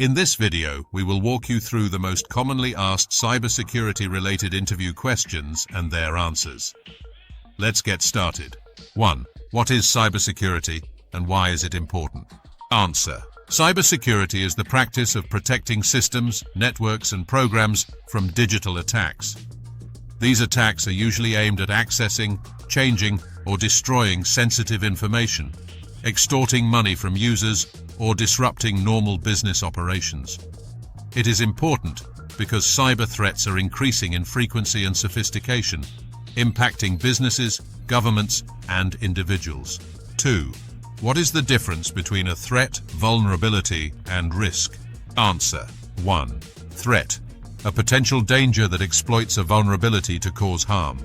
In this video, we will walk you through the most commonly asked cybersecurity-related interview questions and their answers. Let's get started. 1. What is cybersecurity and why is it important? Answer. Cybersecurity is the practice of protecting systems, networks, and programs from digital attacks. These attacks are usually aimed at accessing, changing, or destroying sensitive information, extorting money from users, or disrupting normal business operations. It is important because cyber threats are increasing in frequency and sophistication, impacting businesses, governments, and individuals. 2. What is the difference between a threat, vulnerability, and risk? Answer. 1. Threat. A potential danger that exploits a vulnerability to cause harm.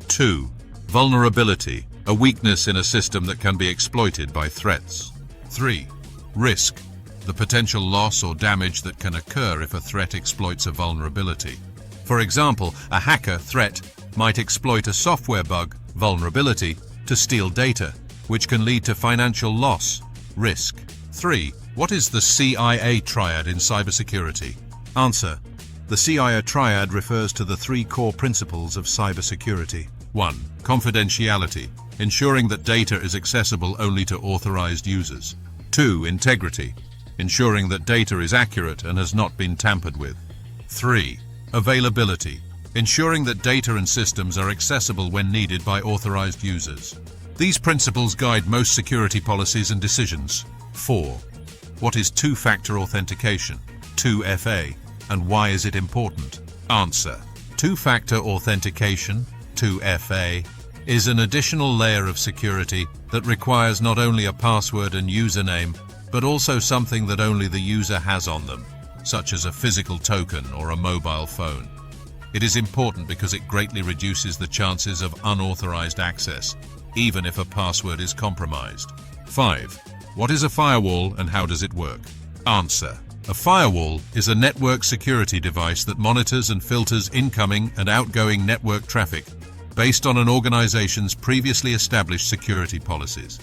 2. Vulnerability. A weakness in a system that can be exploited by threats. 3. Risk. The potential loss or damage that can occur if a threat exploits a vulnerability. For example, a hacker threat might exploit a software bug, vulnerability, to steal data, which can lead to financial loss. Risk. 3. What is the CIA triad in cybersecurity? Answer. The CIA triad refers to the three core principles of cybersecurity. 1. Confidentiality, ensuring that data is accessible only to authorized users. 2. Integrity, ensuring that data is accurate and has not been tampered with. 3. Availability, ensuring that data and systems are accessible when needed by authorized users. These principles guide most security policies and decisions. 4. What is two-factor authentication, 2FA, and why is it important? Answer. Two-factor authentication, 2FA, is an additional layer of security that requires not only a password and username, but also something that only the user has on them, such as a physical token or a mobile phone. It is important because it greatly reduces the chances of unauthorized access, even if a password is compromised. 5. What is a firewall and how does it work? Answer. A firewall is a network security device that monitors and filters incoming and outgoing network traffic based on an organization's previously established security policies.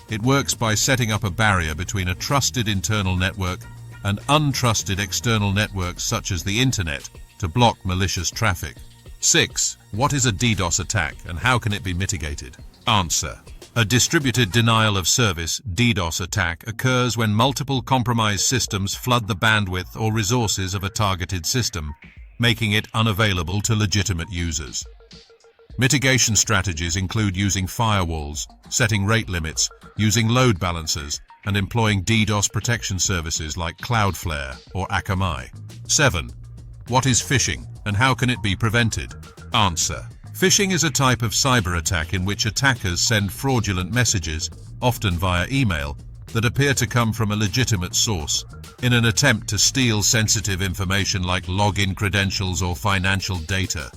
It works by setting up a barrier between a trusted internal network and untrusted external networks such as the internet to block malicious traffic. 6. What is a DDoS attack and how can it be mitigated? Answer. A distributed denial of service (DDoS) attack occurs when multiple compromised systems flood the bandwidth or resources of a targeted system, making it unavailable to legitimate users. Mitigation strategies include using firewalls, setting rate limits, using load balancers, and employing DDoS protection services like Cloudflare or Akamai. 7. What is phishing and how can it be prevented? Answer. Phishing is a type of cyber attack in which attackers send fraudulent messages, often via email, that appear to come from a legitimate source, in an attempt to steal sensitive information like login credentials or financial data.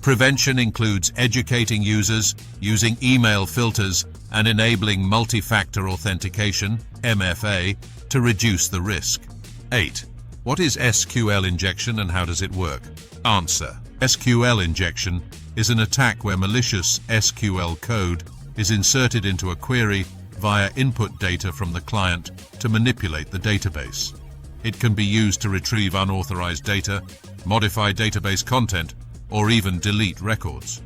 Prevention includes educating users, using email filters, and enabling multi-factor authentication, MFA, to reduce the risk. 8. What is SQL injection and how does it work? Answer. SQL injection is an attack where malicious SQL code is inserted into a query via input data from the client to manipulate the database. It can be used to retrieve unauthorized data, modify database content, or even delete records.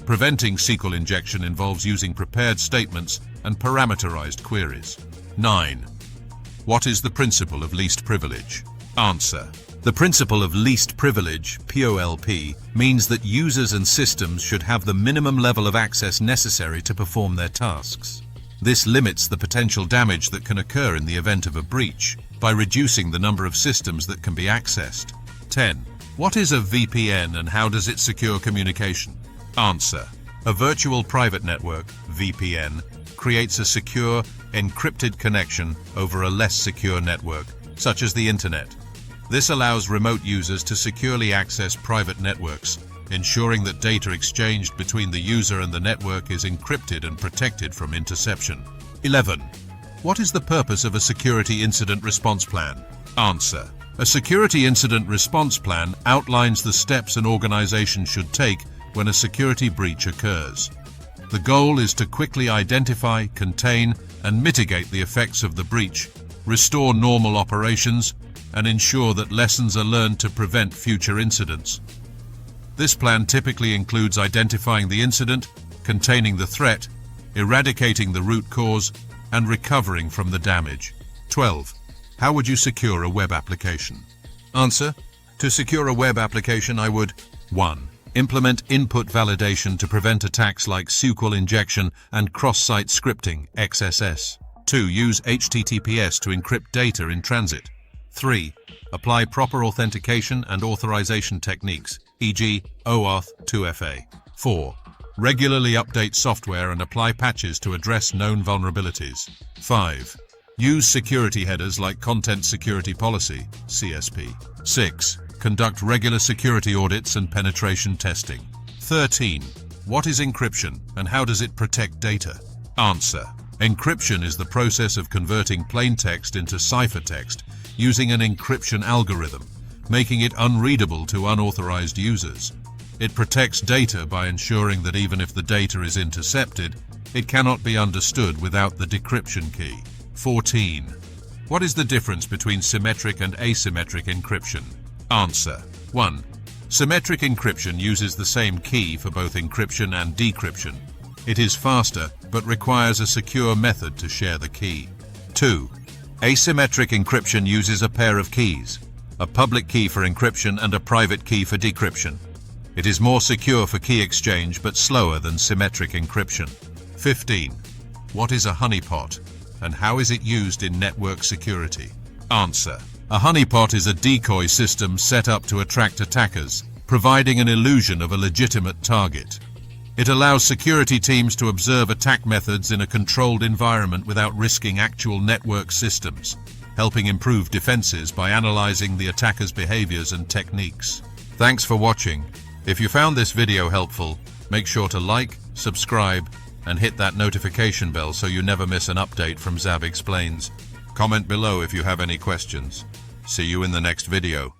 Preventing SQL injection involves using prepared statements and parameterized queries. 9. What is the principle of least privilege? Answer. The principle of least privilege, POLP, means that users and systems should have the minimum level of access necessary to perform their tasks. This limits the potential damage that can occur in the event of a breach by reducing the number of systems that can be accessed. 10. What is a VPN and how does it secure communication? Answer. A virtual private network, VPN, creates a secure, encrypted connection over a less secure network, such as the internet. This allows remote users to securely access private networks, ensuring that data exchanged between the user and the network is encrypted and protected from interception. 11. What is the purpose of a security incident response plan? Answer. A security incident response plan outlines the steps an organization should take when a security breach occurs. The goal is to quickly identify, contain, and mitigate the effects of the breach, restore normal operations, and ensure that lessons are learned to prevent future incidents. This plan typically includes identifying the incident, containing the threat, eradicating the root cause, and recovering from the damage. 12. How would you secure a web application? Answer: to secure a web application, I would 1. Implement input validation to prevent attacks like SQL injection and cross-site scripting (XSS). 2. Use HTTPS to encrypt data in transit. 3. Apply proper authentication and authorization techniques, e.g. OAuth 2FA. 4. Regularly update software and apply patches to address known vulnerabilities. 5. Use security headers like Content Security Policy, CSP. 6. Conduct regular security audits and penetration testing. 13. What is encryption and how does it protect data? Answer: encryption is the process of converting plain text into ciphertext using an encryption algorithm, making it unreadable to unauthorized users. It protects data by ensuring that even if the data is intercepted, it cannot be understood without the decryption key. 14. What is the difference between symmetric and asymmetric encryption? Answer: 1. Symmetric encryption uses the same key for both encryption and decryption. It is faster, but requires a secure method to share the key. 2. Asymmetric encryption uses a pair of keys, a public key for encryption and a private key for decryption. It is more secure for key exchange, but slower than symmetric encryption. 15. What is a honeypot, and how is it used in network security? Answer: a honeypot is a decoy system set up to attract attackers, providing an illusion of a legitimate target. It allows security teams to observe attack methods in a controlled environment without risking actual network systems, helping improve defenses by analyzing the attacker's behaviors and techniques. Thanks for watching. If you found this video helpful, make sure to like, subscribe, and hit that notification bell so you never miss an update from ZabExplains. Comment below if you have any questions. See you in the next video.